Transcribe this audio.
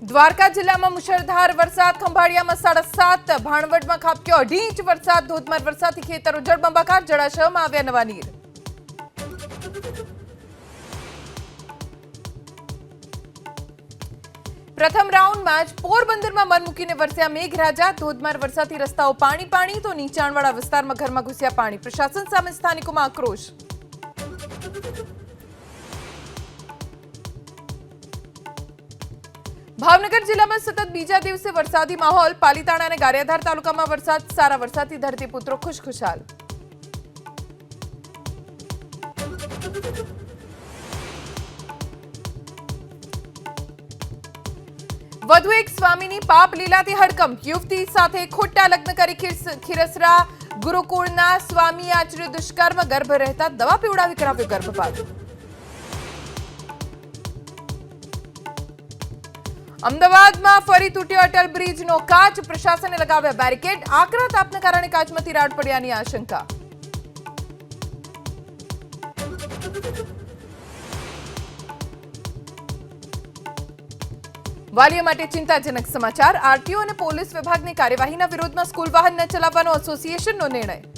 દ્વારકા જિલ્લામાં મુશળધાર વરસાદ, ખંભાળિયામાં 7.5, ભાણવડમાં ખાબક્યો 2.5 ઇંચ વરસાદ, ધોધમાર વરસાદથી ખેતરો જળબંબાકાર, જળાશયોમાં આવ્યા નવા નીર. પ્રથમ રાઉન્ડમાં જ પોરબંદરમાં મન મૂકીને વરસ્યા મેઘરાજા, ધોધમાર વરસાદથી રસ્તાઓ પાણી તો નીચાણવાળા વિસ્તારમાં ઘરમાં ઘૂસ્યા પાણી. પ્રશાસન સામે સ્થાનિકોમાં આક્રોશ. ભાવનગર જિલ્લામાં સતત બીજા દિવસે વરસાદી માહોલ, પાલીતાણા અને ગારિયાધાર તાલુકામાં વરસાદ, સારા વરસાદથી ધરતીપુત્રો ખુશખુશાલ. વધુ એક સ્વામીની પાપ લીલાથી હડકંપ, યુવતી સાથે ખોટા લગ્ન કરી ખીરસરા ગુરુકુળના સ્વામી આચર્યું દુષ્કર્મ, ગર્ભ રહેતા દવા પીવડાવી કરાવ્યો ગર્ભપાત. અમદાવાદમાં ફરી તૂટ્યો અટલ બ્રિજનો કાચ, પ્રશાસને લગાવ્યા બેરિકેડ, આકરા તાપના કારણે કાચમાં તિરાડ પડ્યાની આશંકા. વાલીઓ માટે ચિંતાજનક સમાચાર, આરટીઓ અને પોલીસ વિભાગની કાર્યવાહીના વિરોધમાં સ્કૂલ વાહન ન ચલાવવાનો એસોસિએશનનો નિર્ણય.